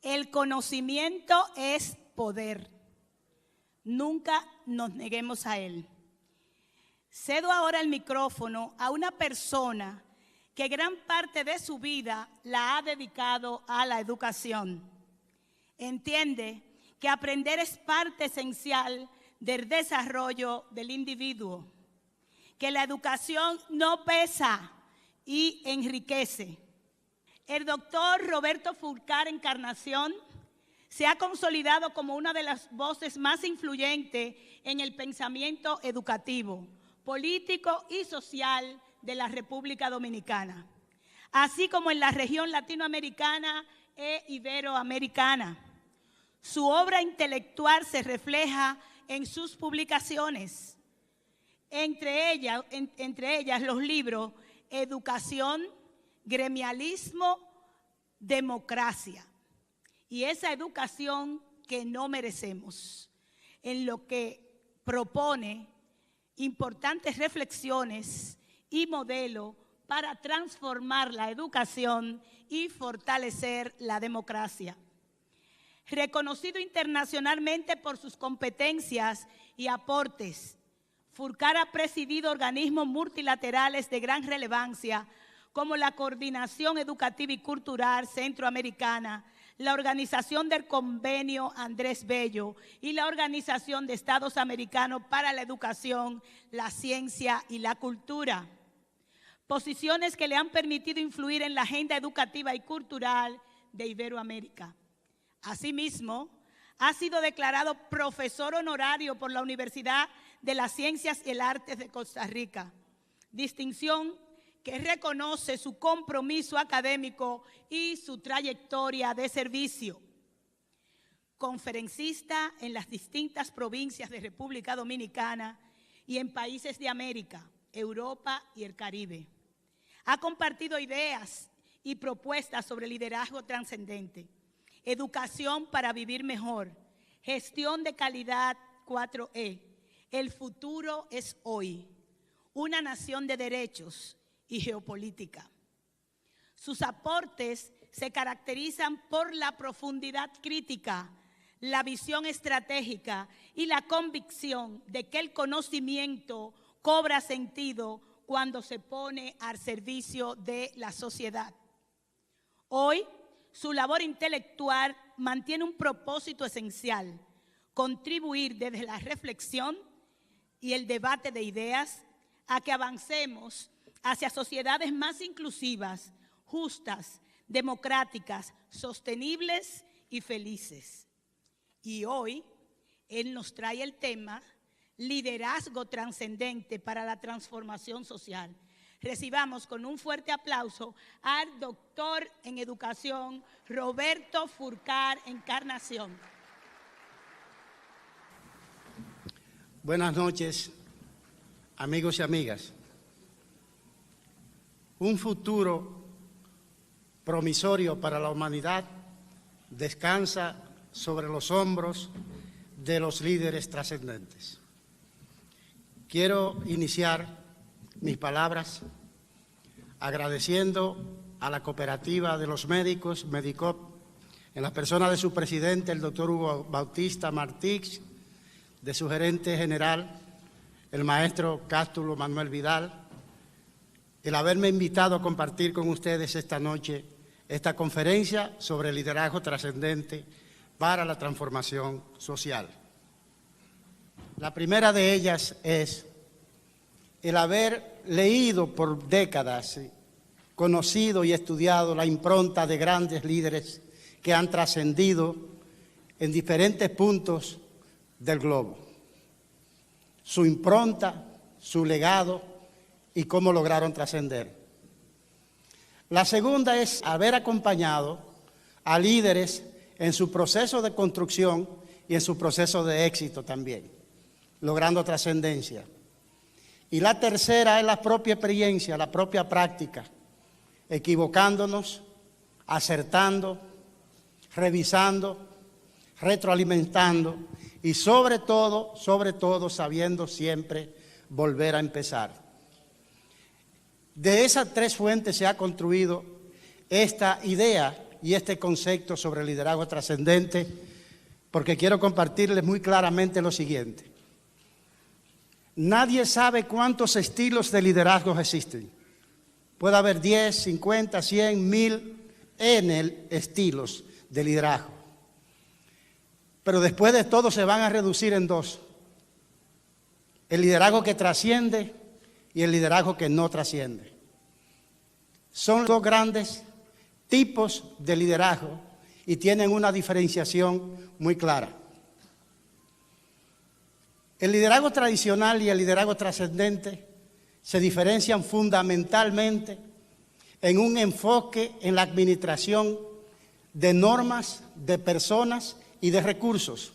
El conocimiento es poder. Nunca nos neguemos a él. Cedo ahora el micrófono a una persona que gran parte de su vida la ha dedicado a la educación. Entiende que aprender es parte esencial del desarrollo del individuo, que la educación no pesa y enriquece. El doctor Roberto Fulcar Encarnación se ha consolidado como una de las voces más influyentes en el pensamiento educativo, político y social de la República Dominicana, así como en la región latinoamericana e iberoamericana. Su obra intelectual se refleja en sus publicaciones, entre ellas los libros Educación, Gremialismo, Democracia, y esa educación que no merecemos, en lo que propone importantes reflexiones y modelos para transformar la educación y fortalecer la democracia. Reconocido internacionalmente por sus competencias y aportes, Fulcar ha presidido organismos multilaterales de gran relevancia como la Coordinación Educativa y Cultural Centroamericana, la Organización del Convenio Andrés Bello y la Organización de Estados Americanos para la Educación, la Ciencia y la Cultura. Posiciones que le han permitido influir en la agenda educativa y cultural de Iberoamérica. Asimismo, ha sido declarado profesor honorario por la Universidad de las Ciencias y el Artes de Costa Rica, distinción que reconoce su compromiso académico y su trayectoria de servicio. Conferencista en las distintas provincias de República Dominicana y en países de América, Europa y el Caribe. Ha compartido ideas y propuestas sobre liderazgo trascendente, educación para vivir mejor, gestión de calidad 4E, el futuro es hoy, una nación de derechos y geopolítica. Sus aportes se caracterizan por la profundidad crítica, la visión estratégica y la convicción de que el conocimiento cobra sentido cuando se pone al servicio de la sociedad. Hoy, su labor intelectual mantiene un propósito esencial: contribuir desde la reflexión y el debate de ideas a que avancemos hacia sociedades más inclusivas, justas, democráticas, sostenibles y felices. Y hoy, él nos trae el tema Liderazgo Trascendente para la Transformación Social. Recibamos con un fuerte aplauso al doctor en Educación, Roberto Fulcar Encarnación. Buenas noches, amigos y amigas. Un futuro promisorio para la humanidad descansa sobre los hombros de los líderes trascendentes. Quiero iniciar mis palabras agradeciendo a la cooperativa de los médicos, Medicop, en la persona de su presidente, el doctor Hugo Bautista Martix, de su gerente general, el maestro Cástulo Manuel Vidal, el haberme invitado a compartir con ustedes esta noche esta conferencia sobre liderazgo trascendente para la transformación social. La primera de ellas es el haber leído por décadas, conocido y estudiado la impronta de grandes líderes que han trascendido en diferentes puntos del globo. Su impronta, su legado y cómo lograron trascender. La segunda es haber acompañado a líderes en su proceso de construcción y en su proceso de éxito también, logrando trascendencia. Y la tercera es la propia experiencia, la propia práctica, equivocándonos, acertando, revisando, retroalimentando y sobre todo, sabiendo siempre volver a empezar. De esas tres fuentes se ha construido esta idea y este concepto sobre el liderazgo trascendente, porque quiero compartirles muy claramente lo siguiente. Nadie sabe cuántos estilos de liderazgo existen. Puede haber 10, 50, 100, 1000 estilos de liderazgo. Pero después de todo se van a reducir en dos: el liderazgo que trasciende y el liderazgo que no trasciende. Son dos grandes tipos de liderazgo y tienen una diferenciación muy clara. El liderazgo tradicional y el liderazgo trascendente se diferencian fundamentalmente en un enfoque en la administración de normas, de personas y de recursos,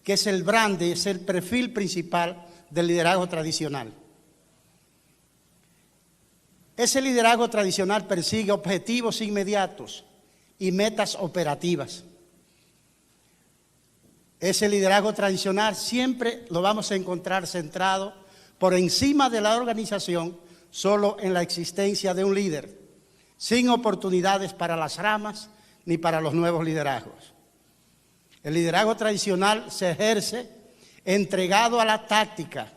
que es el brand, es el perfil principal del liderazgo tradicional. Ese liderazgo tradicional persigue objetivos inmediatos y metas operativas. Ese liderazgo tradicional siempre lo vamos a encontrar centrado por encima de la organización, solo en la existencia de un líder, sin oportunidades para las ramas ni para los nuevos liderazgos. El liderazgo tradicional se ejerce entregado a la táctica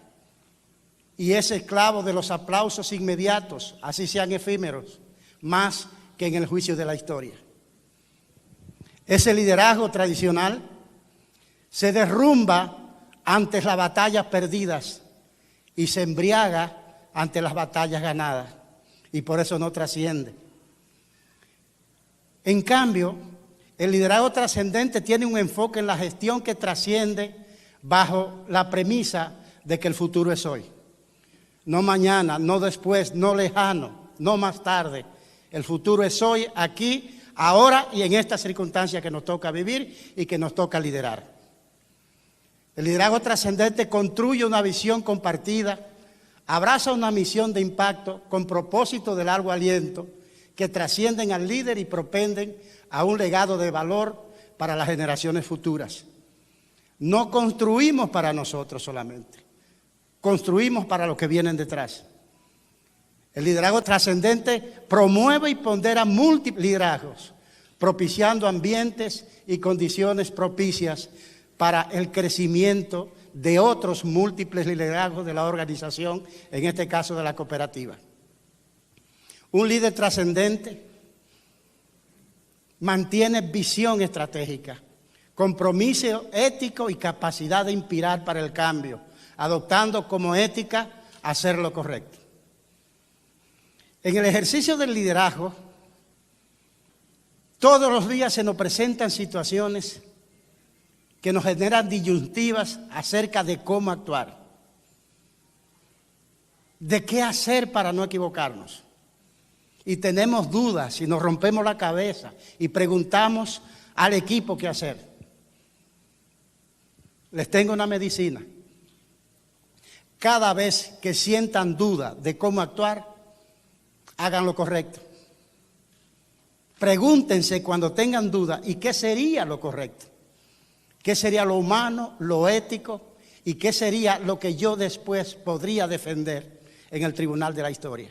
y es esclavo de los aplausos inmediatos, así sean efímeros, más que en el juicio de la historia. Ese liderazgo tradicional se derrumba ante las batallas perdidas y se embriaga ante las batallas ganadas, y por eso no trasciende. En cambio, el liderazgo trascendente tiene un enfoque en la gestión que trasciende bajo la premisa de que el futuro es hoy. No mañana, no después, no lejano, no más tarde. El futuro es hoy, aquí, ahora y en esta circunstancia que nos toca vivir y que nos toca liderar. El liderazgo trascendente construye una visión compartida, abraza una misión de impacto con propósito de largo aliento que trascienden al líder y propenden a un legado de valor para las generaciones futuras. No construimos para nosotros solamente, construimos para los que vienen detrás. El liderazgo trascendente promueve y pondera múltiples liderazgos, propiciando ambientes y condiciones propicias para el crecimiento de otros múltiples liderazgos de la organización, en este caso de la cooperativa. Un líder trascendente mantiene visión estratégica, compromiso ético y capacidad de inspirar para el cambio, adoptando como ética hacer lo correcto. En el ejercicio del liderazgo, todos los días se nos presentan situaciones que nos generan disyuntivas acerca de cómo actuar, de qué hacer para no equivocarnos. Y tenemos dudas y nos rompemos la cabeza y preguntamos al equipo qué hacer. Les tengo una medicina. Cada vez que sientan duda de cómo actuar, hagan lo correcto. Pregúntense cuando tengan duda, ¿y qué sería lo correcto? ¿Qué sería lo humano, lo ético? ¿Y qué sería lo que yo después podría defender en el tribunal de la historia?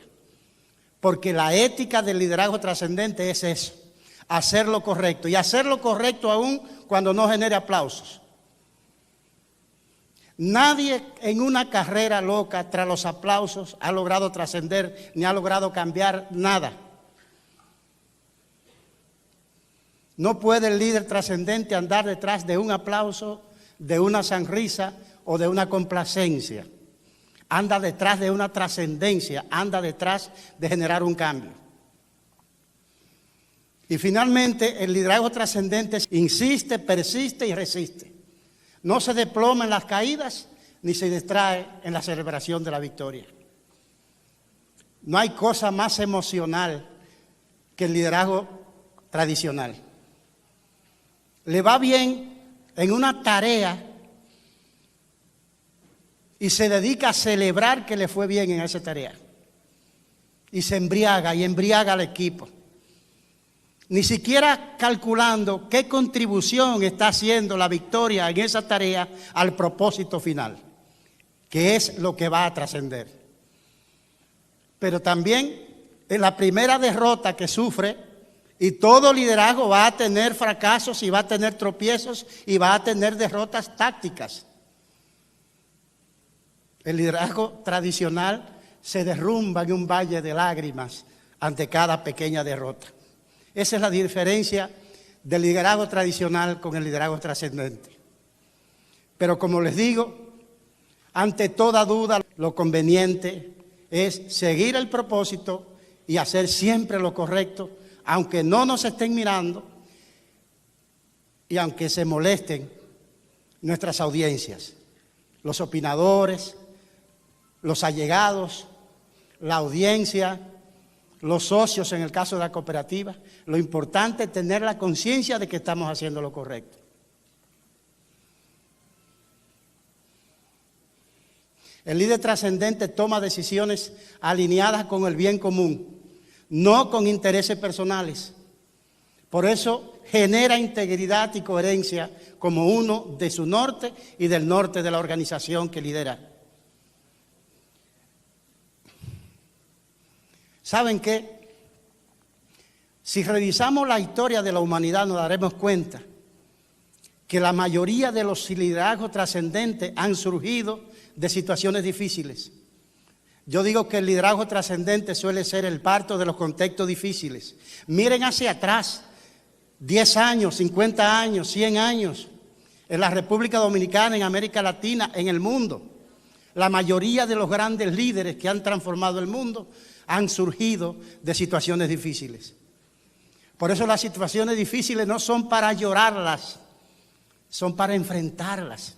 Porque la ética del liderazgo trascendente es eso, hacer lo correcto. Y hacer lo correcto aún cuando no genere aplausos. Nadie en una carrera loca tras los aplausos ha logrado trascender ni ha logrado cambiar nada. No puede el líder trascendente andar detrás de un aplauso, de una sonrisa o de una complacencia. Anda detrás de una trascendencia, anda detrás de generar un cambio. Y finalmente, el liderazgo trascendente insiste, persiste y resiste. No se desploma en las caídas ni se distrae en la celebración de la victoria. No hay cosa más emocional que el liderazgo tradicional. Le va bien en una tarea y se dedica a celebrar que le fue bien en esa tarea. Y se embriaga y embriaga al equipo. Ni siquiera calculando qué contribución está haciendo la victoria en esa tarea al propósito final, que es lo que va a trascender. Pero también en la primera derrota que sufre, Y todo liderazgo va a tener fracasos y va a tener tropiezos y va a tener derrotas tácticas. El liderazgo tradicional se derrumba en un valle de lágrimas ante cada pequeña derrota. Esa es la diferencia del liderazgo tradicional con el liderazgo trascendente. Pero como les digo, ante toda duda, lo conveniente es seguir el propósito y hacer siempre lo correcto, aunque no nos estén mirando y aunque se molesten nuestras audiencias, los opinadores, los allegados, la audiencia, los socios en el caso de la cooperativa. Lo importante es tener la conciencia de que estamos haciendo lo correcto. El líder trascendente toma decisiones alineadas con el bien común, no con intereses personales. Por eso genera integridad y coherencia como uno de su norte y del norte de la organización que lidera. ¿Saben qué? Si revisamos la historia de la humanidad nos daremos cuenta que la mayoría de los liderazgos trascendentes han surgido de situaciones difíciles. Yo digo que el liderazgo trascendente suele ser el parto de los contextos difíciles. Miren hacia atrás, 10 años, 50 años, 100 años, en la República Dominicana, en América Latina, en el mundo. La mayoría de los grandes líderes que han transformado el mundo han surgido de situaciones difíciles. Por eso las situaciones difíciles no son para llorarlas, son para enfrentarlas,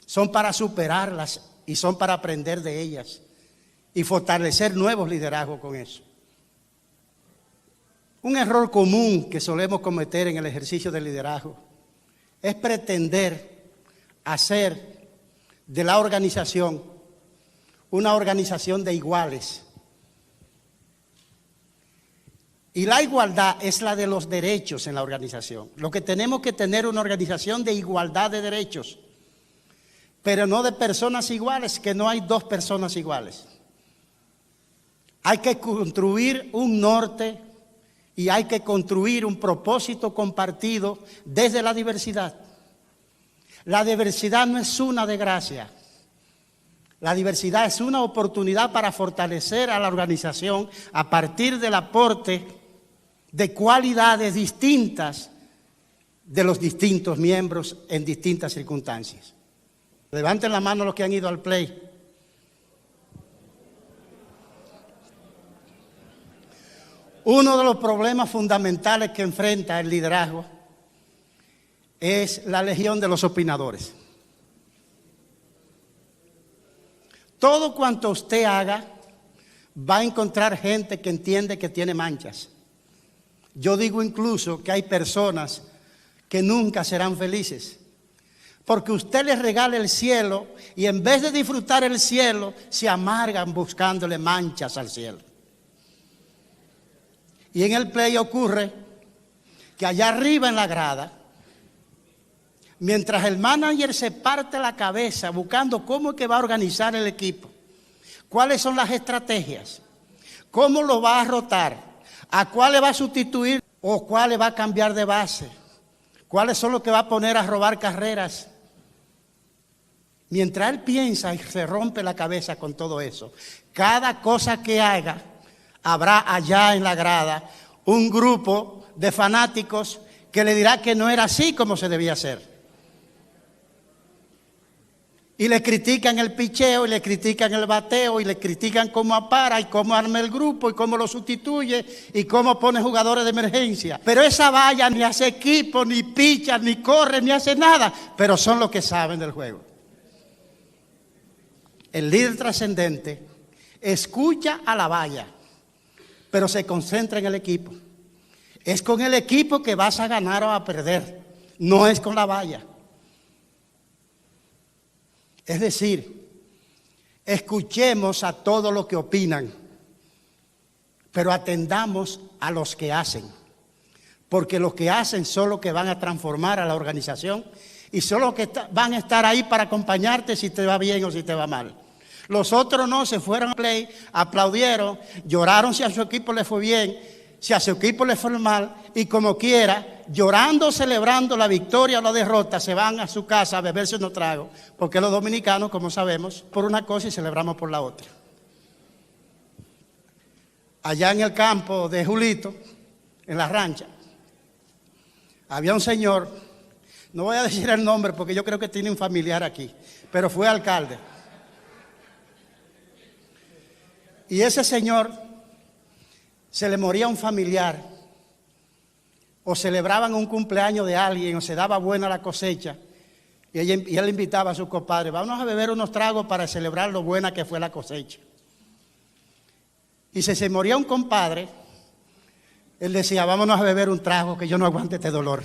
son para superarlas y son para aprender de ellas y fortalecer nuevos liderazgos con eso. Un error común que solemos cometer en el ejercicio del liderazgo es pretender hacer de la organización una organización de iguales. Y la igualdad es la de los derechos en la organización. Lo que tenemos que tener una organización de igualdad de derechos, pero no de personas iguales, que no hay dos personas iguales. Hay que construir un norte y hay que construir un propósito compartido desde la diversidad. La diversidad no es una desgracia. La diversidad es una oportunidad para fortalecer a la organización a partir del aporte de cualidades distintas de los distintos miembros en distintas circunstancias. Levanten la mano los que han ido al play. Uno de los problemas fundamentales que enfrenta el liderazgo es la legión de los opinadores. Todo cuanto usted haga va a encontrar gente que entiende que tiene manchas. Yo digo incluso que hay personas que nunca serán felices, porque usted les regala el cielo y en vez de disfrutar el cielo, se amargan buscándole manchas al cielo. Y en el play ocurre que allá arriba en la grada, mientras el manager se parte la cabeza buscando cómo es que va a organizar el equipo, cuáles son las estrategias, cómo lo va a rotar, a cuál le va a sustituir o cuál le va a cambiar de base, cuáles son los que va a poner a robar carreras. Mientras él piensa y se rompe la cabeza con todo eso, cada cosa que haga, habrá allá en la grada un grupo de fanáticos que le dirá que no era así como se debía hacer. Y le critican el picheo, y le critican el bateo, y le critican cómo apara, y cómo arma el grupo, y cómo lo sustituye, y cómo pone jugadores de emergencia. Pero esa valla ni hace equipo, ni picha, ni corre, ni hace nada. Pero son los que saben del juego. El líder trascendente escucha a la valla, pero se concentra en el equipo. Es con el equipo que vas a ganar o a perder, no es con la valla. Es decir, escuchemos a todos los que opinan, pero atendamos a los que hacen, porque los que hacen son los que van a transformar a la organización y son los que van a estar ahí para acompañarte si te va bien o si te va mal. Los otros no, se fueron a play, aplaudieron, lloraron si a su equipo le fue bien, si a su equipo le fue mal y como quiera, llorando, celebrando la victoria o la derrota, se van a su casa a beberse unos tragos, porque los dominicanos, como sabemos, por una cosa y celebramos por la otra. Allá en el campo de Julito, en la rancha, había un señor, no voy a decir el nombre porque yo creo que tiene un familiar aquí, pero fue alcalde. Y ese señor se le moría un familiar, o celebraban un cumpleaños de alguien, o se daba buena la cosecha, y él invitaba a sus compadres, vamos a beber unos tragos para celebrar lo buena que fue la cosecha. Y si se moría un compadre, él decía, vámonos a beber un trago que yo no aguante este dolor.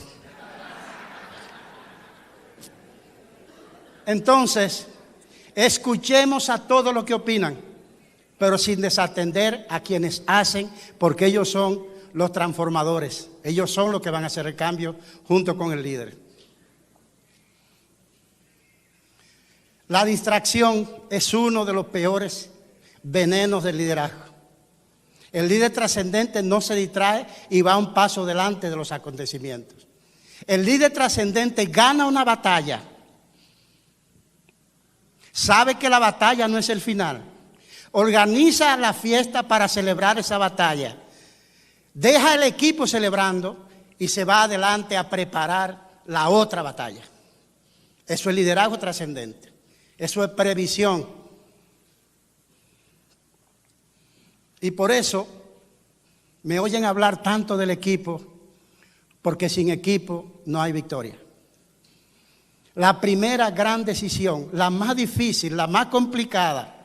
Entonces, escuchemos a todos los que opinan, pero sin desatender a quienes hacen, porque ellos son los transformadores. Ellos son los que van a hacer el cambio junto con el líder. La distracción es uno de los peores venenos del liderazgo. El líder trascendente no se distrae y va un paso delante de los acontecimientos. El líder trascendente gana una batalla. Sabe que la batalla no es el final. Organiza la fiesta para celebrar esa batalla. Deja el equipo celebrando y se va adelante a preparar la otra batalla. Eso es liderazgo trascendente. Eso es previsión. Y por eso me oyen hablar tanto del equipo, porque sin equipo no hay victoria. La primera gran decisión, la más difícil, la más complicada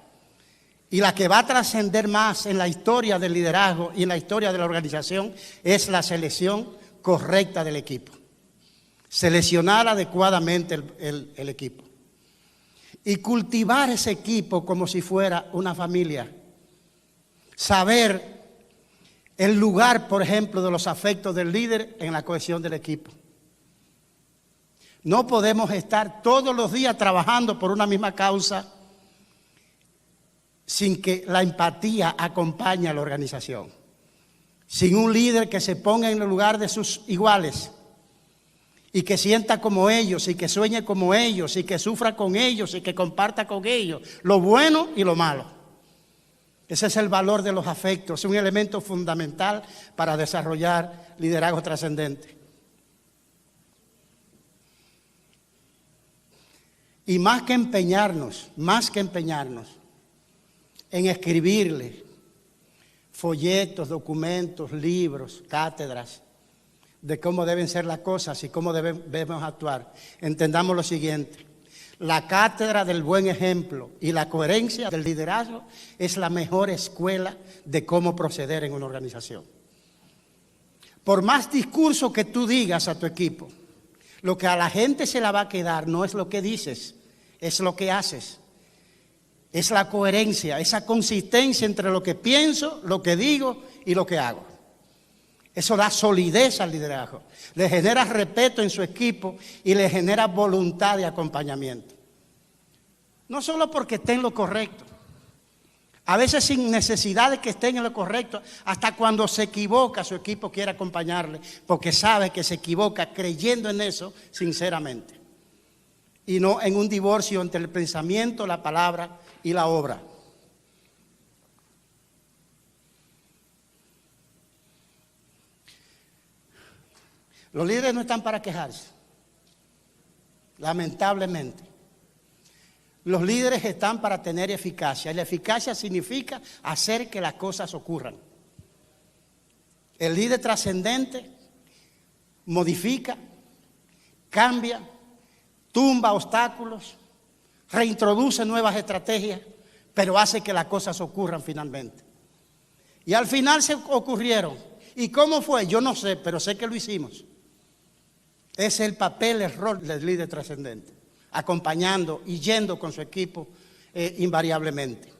y la que va a trascender más en la historia del liderazgo y en la historia de la organización es la selección correcta del equipo. Seleccionar adecuadamente el equipo. Y cultivar ese equipo como si fuera una familia. Saber el lugar, por ejemplo, de los afectos del líder en la cohesión del equipo. No podemos estar todos los días trabajando por una misma causa sin que la empatía acompañe a la organización. Sin un líder que se ponga en el lugar de sus iguales y que sienta como ellos y que sueñe como ellos y que sufra con ellos y que comparta con ellos lo bueno y lo malo. Ese es el valor de los afectos, es un elemento fundamental para desarrollar liderazgo trascendente. Y más que empeñarnos en escribirle folletos, documentos, libros, cátedras de cómo deben ser las cosas y cómo debemos actuar, entendamos lo siguiente. La cátedra del buen ejemplo y la coherencia del liderazgo es la mejor escuela de cómo proceder en una organización. Por más discurso que tú digas a tu equipo, lo que a la gente se la va a quedar no es lo que dices, es lo que haces. Es la coherencia, esa consistencia entre lo que pienso, lo que digo y lo que hago. Eso da solidez al liderazgo, le genera respeto en su equipo y le genera voluntad de acompañamiento. No solo porque esté en lo correcto, a veces sin necesidad de que estén en lo correcto, hasta cuando se equivoca su equipo quiere acompañarle, porque sabe que se equivoca creyendo en eso sinceramente. Y no en un divorcio entre el pensamiento, la palabra y la obra. Los líderes no están para quejarse, lamentablemente. Los líderes están para tener eficacia, y la eficacia significa hacer que las cosas ocurran. El líder trascendente modifica, cambia, tumba obstáculos, reintroduce nuevas estrategias, pero hace que las cosas ocurran finalmente. Y al final se ocurrieron. ¿Y cómo fue? Yo no sé, pero sé que lo hicimos. Ese es el papel, el rol del líder trascendente, acompañando y yendo con su equipo invariablemente.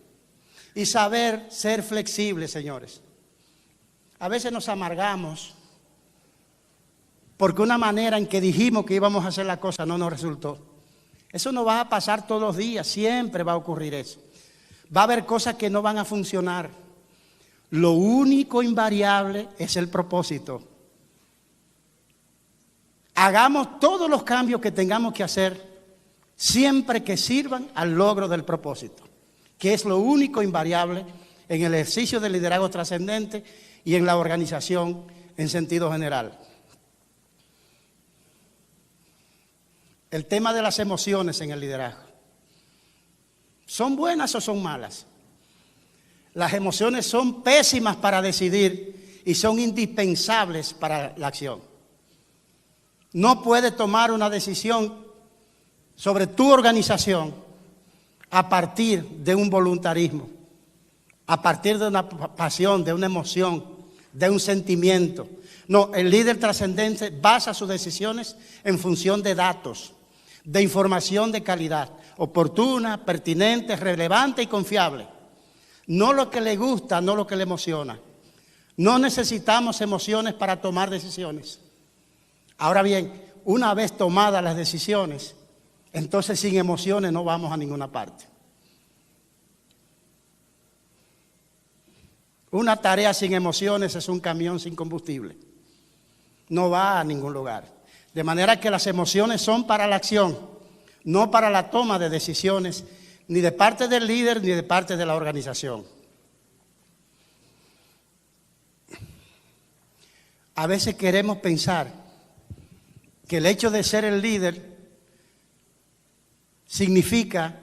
Y saber ser flexible, señores. A veces nos amargamos porque una manera en que dijimos que íbamos a hacer la cosa no nos resultó. Eso no va a pasar todos los días, siempre va a ocurrir eso. Va a haber cosas que no van a funcionar. Lo único invariable es el propósito. Hagamos todos los cambios que tengamos que hacer siempre que sirvan al logro del propósito, que es lo único invariable en el ejercicio del liderazgo trascendente y en la organización en sentido general. El tema de las emociones en el liderazgo. ¿Son buenas o son malas? Las emociones son pésimas para decidir y son indispensables para la acción. No puedes tomar una decisión sobre tu organización a partir de un voluntarismo, a partir de una pasión, de una emoción, de un sentimiento. No, el líder trascendente basa sus decisiones en función de datos, de información de calidad, oportuna, pertinente, relevante y confiable. No lo que le gusta, no lo que le emociona. No necesitamos emociones para tomar decisiones. Ahora bien, una vez tomadas las decisiones, entonces sin emociones no vamos a ninguna parte. Una tarea sin emociones es un camión sin combustible. No va a ningún lugar. De manera que las emociones son para la acción, no para la toma de decisiones, ni de parte del líder ni de parte de la organización. A veces queremos pensar que el hecho de ser el líder significa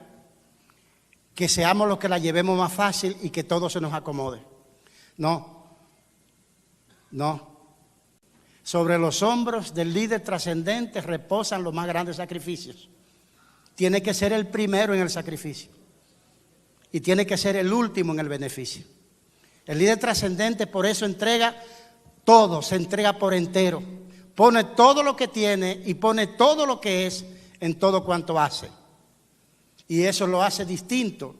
que seamos los que la llevemos más fácil y que todo se nos acomode. No, no. Sobre los hombros del líder trascendente reposan los más grandes sacrificios. Tiene que ser el primero en el sacrificio y tiene que ser el último en el beneficio. El líder trascendente por eso entrega todo, se entrega por entero. Pone todo lo que tiene y pone todo lo que es en todo cuanto hace. Y eso lo hace distinto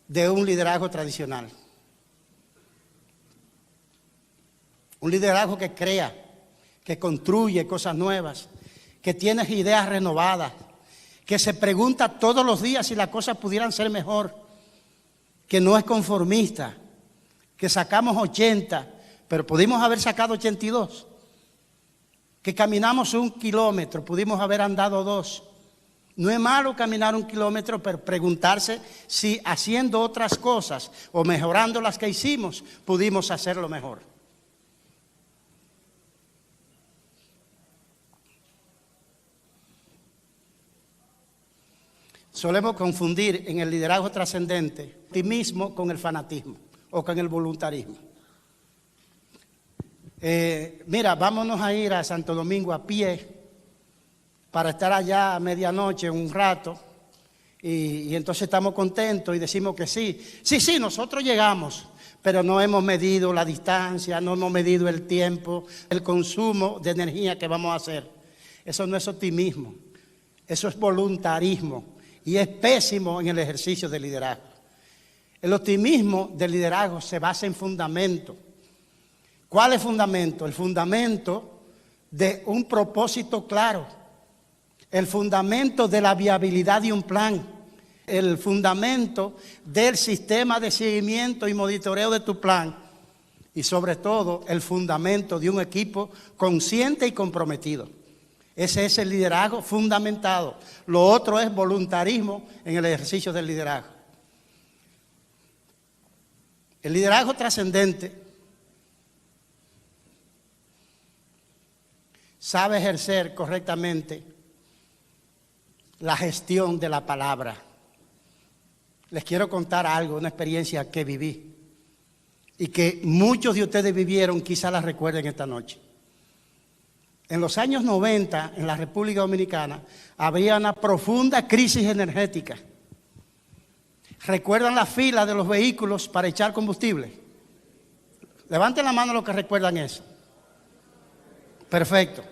de un liderazgo tradicional. Un liderazgo que crea, que construye cosas nuevas, que tiene ideas renovadas, que se pregunta todos los días si las cosas pudieran ser mejor, que no es conformista, que sacamos 80, pero pudimos haber sacado 82, que caminamos 1 kilómetro, pudimos haber andado 2. No es malo caminar 1 kilómetro, pero preguntarse si haciendo otras cosas o mejorando las que hicimos, pudimos hacerlo mejor. Solemos confundir en el liderazgo trascendente el optimismo con el fanatismo o con el voluntarismo. Mira, vámonos a ir a Santo Domingo a pie para estar allá a medianoche un rato y entonces estamos contentos y decimos que sí. Sí, nosotros llegamos, pero no hemos medido la distancia, no hemos medido el tiempo, el consumo de energía que vamos a hacer. Eso no es optimismo, eso es voluntarismo. Y es pésimo en el ejercicio del liderazgo. El optimismo del liderazgo se basa en fundamento. ¿Cuál es fundamento? El fundamento de un propósito claro. El fundamento de la viabilidad de un plan. El fundamento del sistema de seguimiento y monitoreo de tu plan. Y sobre todo, el fundamento de un equipo consciente y comprometido. Ese es el liderazgo fundamentado. Lo otro es voluntarismo en el ejercicio del liderazgo. El liderazgo trascendente sabe ejercer correctamente la gestión de la palabra. Les quiero contar algo, una experiencia que viví y que muchos de ustedes vivieron, quizá la recuerden esta noche. En los años 90, en la República Dominicana, había una profunda crisis energética. ¿Recuerdan la fila de los vehículos para echar combustible? Levanten la mano los que recuerdan eso. Perfecto.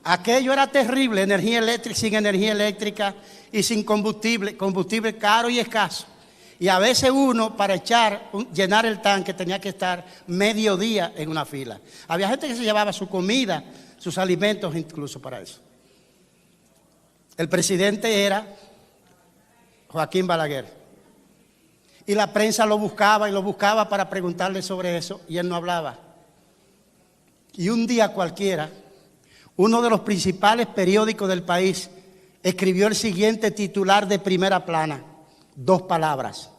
Aquello era terrible, energía eléctrica, sin energía eléctrica y sin combustible, combustible caro y escaso. Y a veces uno para llenar el tanque tenía que estar medio día en una fila. Había gente que se llevaba su comida, sus alimentos incluso para eso. El presidente era Joaquín Balaguer. Y la prensa lo buscaba y lo buscaba para preguntarle sobre eso y él no hablaba. Y un día cualquiera, uno de los principales periódicos del país escribió el siguiente titular de primera plana, 2 palabras: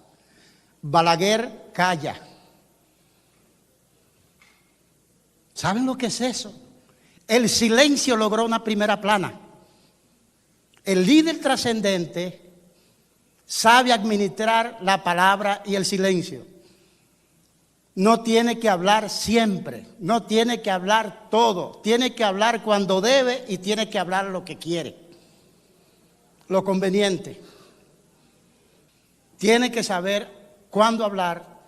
Balaguer calla. ¿Saben lo que es eso? El silencio logró una primera plana. El líder trascendente sabe administrar la palabra y el silencio. No tiene que hablar siempre, no tiene que hablar todo, tiene que hablar cuando debe y tiene que hablar lo que quiere, lo conveniente. Tiene que saber cuándo hablar,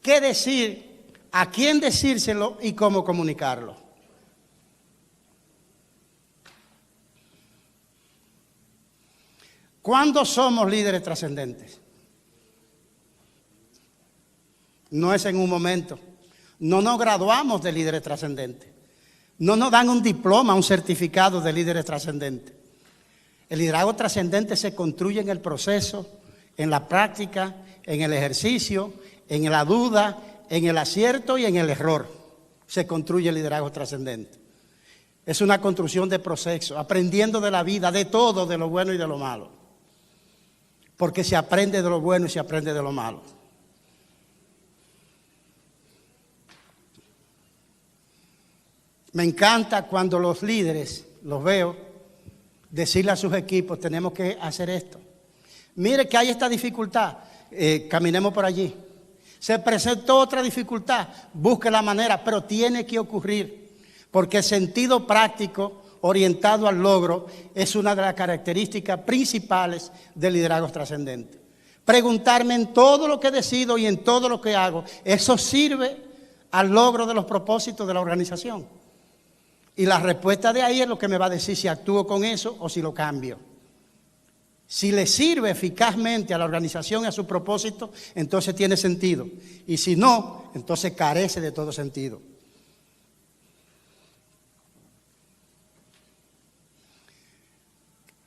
qué decir, a quién decírselo y cómo comunicarlo. ¿Cuándo somos líderes trascendentes? No es en un momento. No nos graduamos de líderes trascendentes. No nos dan un diploma, un certificado de líderes trascendentes. El liderazgo trascendente se construye en el proceso, en la práctica, en el ejercicio, en la duda, en el acierto y en el error. Se construye el liderazgo trascendente. Es una construcción de proceso, aprendiendo de la vida, de todo, de lo bueno y de lo malo. Porque se aprende de lo bueno y se aprende de lo malo. Me encanta cuando los líderes, los veo, decirle a sus equipos, tenemos que hacer esto. Mire que hay esta dificultad, caminemos por allí. Se presentó otra dificultad, busque la manera, pero tiene que ocurrir. Porque el sentido práctico orientado al logro es una de las características principales del liderazgo trascendente. Preguntarme en todo lo que decido y en todo lo que hago, eso sirve al logro de los propósitos de la organización. Y la respuesta de ahí es lo que me va a decir si actúo con eso o si lo cambio. Si le sirve eficazmente a la organización y a su propósito, entonces tiene sentido. Y si no, entonces carece de todo sentido.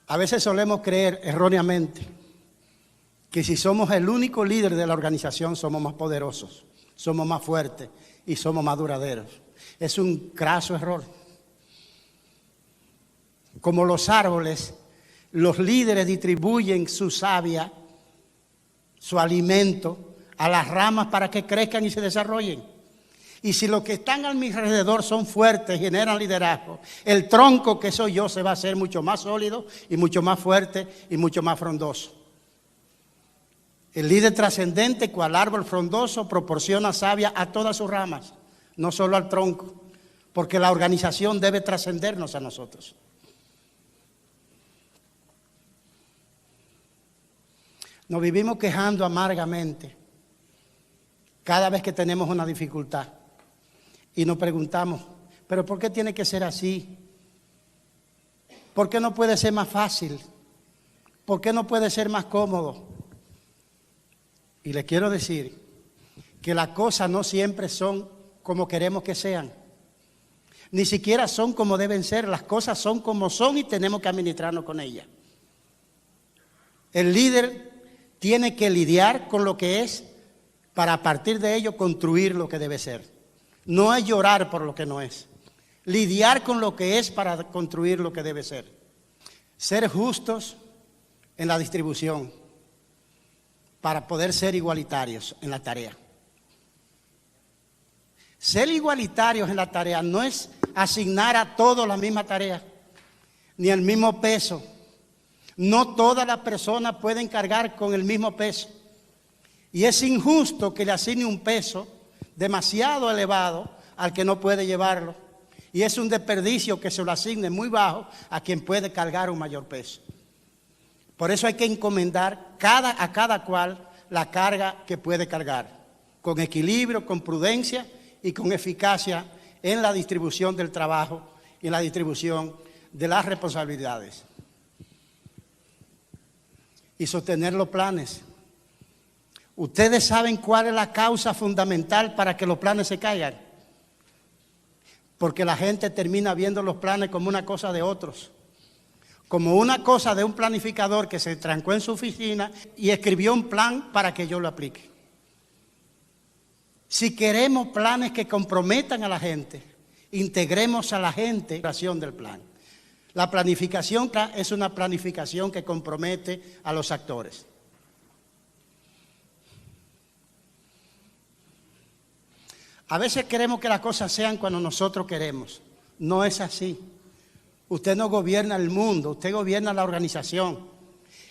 A veces solemos creer erróneamente que si somos el único líder de la organización somos más poderosos, somos más fuertes y somos más duraderos. Es un craso error. Como los árboles, los líderes distribuyen su savia, su alimento, a las ramas para que crezcan y se desarrollen. Y si los que están a mi alrededor son fuertes, generan liderazgo, el tronco que soy yo se va a hacer mucho más sólido y mucho más fuerte y mucho más frondoso. El líder trascendente, cual árbol frondoso, proporciona savia a todas sus ramas, no solo al tronco, porque la organización debe trascendernos a nosotros. Nos vivimos quejando amargamente cada vez que tenemos una dificultad. Y nos preguntamos, ¿pero por qué tiene que ser así? ¿Por qué no puede ser más fácil? ¿Por qué no puede ser más cómodo? Y les quiero decir que las cosas no siempre son como queremos que sean. Ni siquiera son como deben ser. Las cosas son como son y tenemos que administrarnos con ellas. El líder tiene que lidiar con lo que es para a partir de ello construir lo que debe ser. No es llorar por lo que no es. Lidiar con lo que es para construir lo que debe ser. Ser justos en la distribución para poder ser igualitarios en la tarea. Ser igualitarios en la tarea no es asignar a todos la misma tarea, ni el mismo peso. No todas las personas pueden cargar con el mismo peso. Y es injusto que le asigne un peso demasiado elevado al que no puede llevarlo. Y es un desperdicio que se lo asigne muy bajo a quien puede cargar un mayor peso. Por eso hay que encomendar a cada cual la carga que puede cargar, con equilibrio, con prudencia y con eficacia en la distribución del trabajo y en la distribución de las responsabilidades. Y sostener los planes. Ustedes saben cuál es la causa fundamental para que los planes se caigan. Porque la gente termina viendo los planes como una cosa de otros. Como una cosa de un planificador que se trancó en su oficina y escribió un plan para que yo lo aplique. Si queremos planes que comprometan a la gente, integremos a la gente en la creación del plan. La planificación es una planificación que compromete a los actores. A veces queremos que las cosas sean cuando nosotros queremos. No es así. Usted no gobierna el mundo, usted gobierna la organización.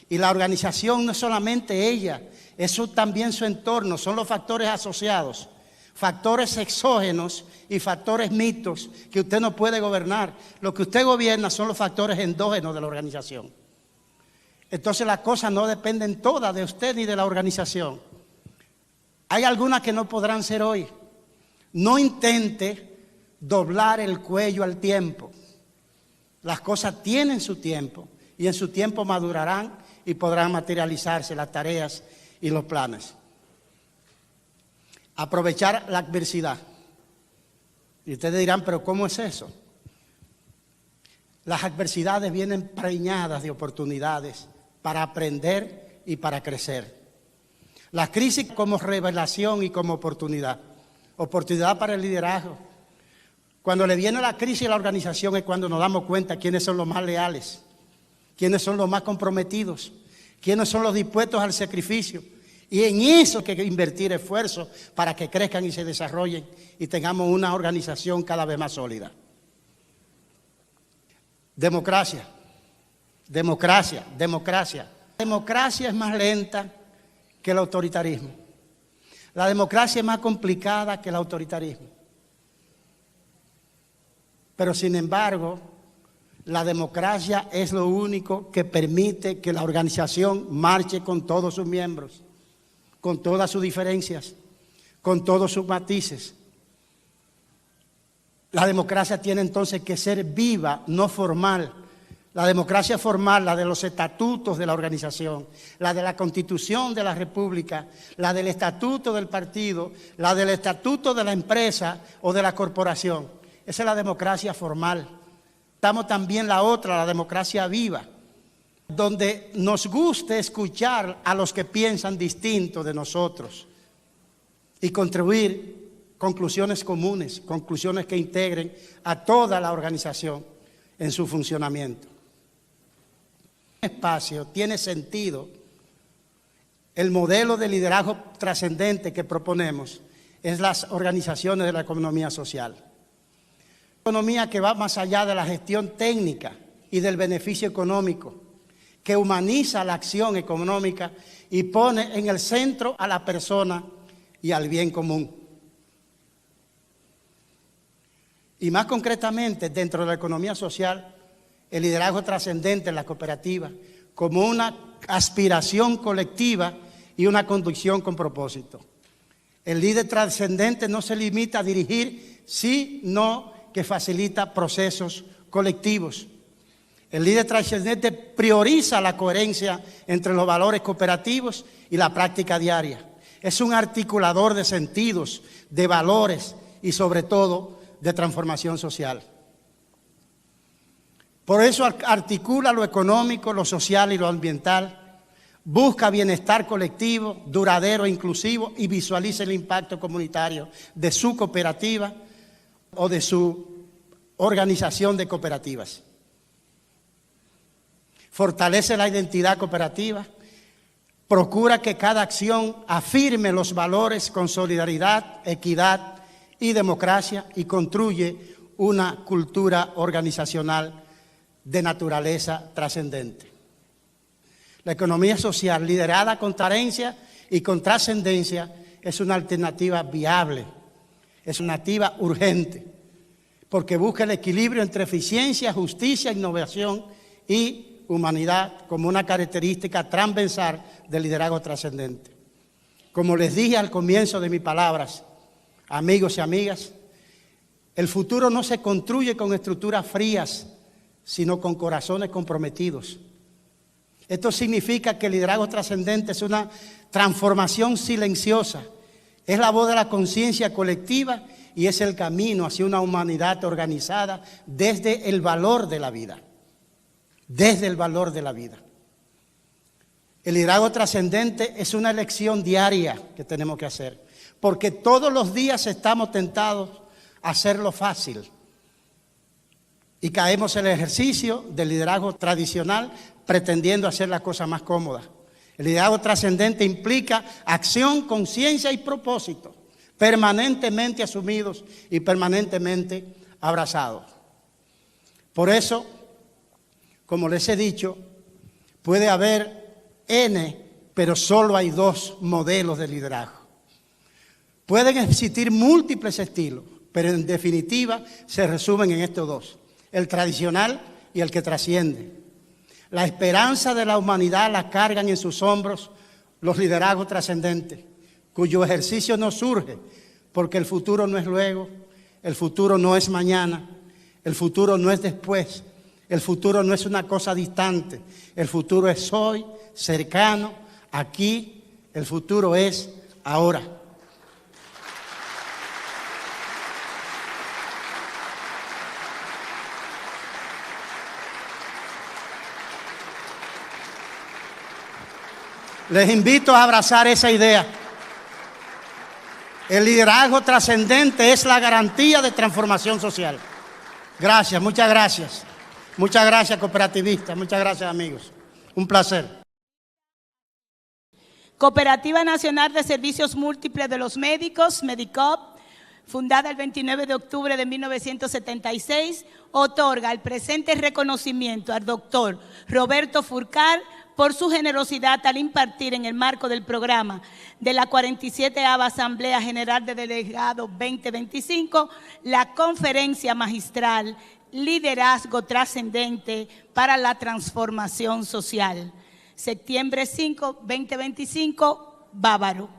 Y la organización no es solamente ella, eso también su entorno, son los factores asociados, factores exógenos y factores mixtos que usted no puede gobernar. Lo que usted gobierna son los factores endógenos de la organización. Entonces las cosas no dependen todas de usted ni de la organización. Hay algunas que no podrán ser hoy. No intente doblar el cuello al tiempo. Las cosas tienen su tiempo y en su tiempo madurarán y podrán materializarse las tareas y los planes. Aprovechar la adversidad. Y ustedes dirán, ¿pero cómo es eso? Las adversidades vienen preñadas de oportunidades para aprender y para crecer. Las crisis como revelación y como oportunidad. Oportunidad para el liderazgo. Cuando le viene la crisis a la organización es cuando nos damos cuenta quiénes son los más leales, quiénes son los más comprometidos, quiénes son los dispuestos al sacrificio. Y en eso hay que invertir esfuerzos para que crezcan y se desarrollen y tengamos una organización cada vez más sólida. Democracia, democracia, democracia. La democracia es más lenta que el autoritarismo. La democracia es más complicada que el autoritarismo. Pero sin embargo, la democracia es lo único que permite que la organización marche con todos sus miembros, con todas sus diferencias, con todos sus matices. La democracia tiene entonces que ser viva, no formal. La democracia formal, la de los estatutos de la organización, la de la Constitución de la República, la del estatuto del partido, la del estatuto de la empresa o de la corporación. Esa es la democracia formal. Estamos también la otra, la democracia viva, donde nos guste escuchar a los que piensan distinto de nosotros y contribuir conclusiones comunes, conclusiones que integren a toda la organización en su funcionamiento. Espacio tiene sentido. El modelo de liderazgo trascendente que proponemos es las organizaciones de la economía social. Economía que va más allá de la gestión técnica y del beneficio económico, que humaniza la acción económica y pone en el centro a la persona y al bien común. Y más concretamente, dentro de la economía social, el liderazgo trascendente en la cooperativa, como una aspiración colectiva y una conducción con propósito. El líder trascendente no se limita a dirigir, sino que facilita procesos colectivos. El líder trascendente prioriza la coherencia entre los valores cooperativos y la práctica diaria. Es un articulador de sentidos, de valores y sobre todo de transformación social. Por eso articula lo económico, lo social y lo ambiental, busca bienestar colectivo, duradero e inclusivo y visualiza el impacto comunitario de su cooperativa o de su organización de cooperativas. Fortalece la identidad cooperativa, procura que cada acción afirme los valores con solidaridad, equidad y democracia y construye una cultura organizacional de naturaleza trascendente. La economía social liderada con transparencia y con trascendencia es una alternativa viable, es una alternativa urgente, porque busca el equilibrio entre eficiencia, justicia, innovación y humanidad como una característica transversal del liderazgo trascendente. Como les dije al comienzo de mis palabras, amigos y amigas, el futuro no se construye con estructuras frías, sino con corazones comprometidos. Esto significa que el liderazgo trascendente es una transformación silenciosa, es la voz de la conciencia colectiva y es el camino hacia una humanidad organizada desde el valor de la vida. Desde el valor de la vida. El liderazgo trascendente es una elección diaria que tenemos que hacer. porque todos los días estamos tentados a hacerlo fácil y caemos en el ejercicio del liderazgo tradicional pretendiendo hacer la cosa más cómoda. El liderazgo trascendente implica acción, conciencia y propósito, permanentemente asumidos y permanentemente abrazados. Por eso, como les he dicho, puede haber N, pero solo hay 2 modelos de liderazgo. Pueden existir múltiples estilos, pero en definitiva se resumen en estos 2, el tradicional y el que trasciende. La esperanza de la humanidad la cargan en sus hombros los liderazgos trascendentes, cuyo ejercicio no surge porque el futuro no es luego, el futuro no es mañana, el futuro no es después, el futuro no es una cosa distante, el futuro es hoy, cercano, aquí, el futuro es ahora. Les invito a abrazar esa idea. El liderazgo trascendente es la garantía de transformación social. Gracias, muchas gracias. Muchas gracias, cooperativistas. Muchas gracias, amigos. Un placer. Cooperativa Nacional de Servicios Múltiples de los Médicos, MEDICOP, fundada el 29 de octubre de 1976, otorga el presente reconocimiento al doctor Roberto Furcar por su generosidad al impartir en el marco del programa de la 47ª Asamblea General de Delegados 2025 la conferencia magistral Liderazgo Trascendente para la Transformación Social. Septiembre 5, 2025, Bávaro.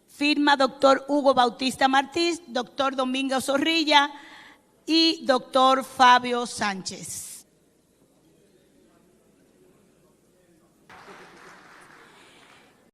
Firma doctor Hugo Bautista Martí, doctor Domingo Zorrilla y doctor Fabio Sánchez.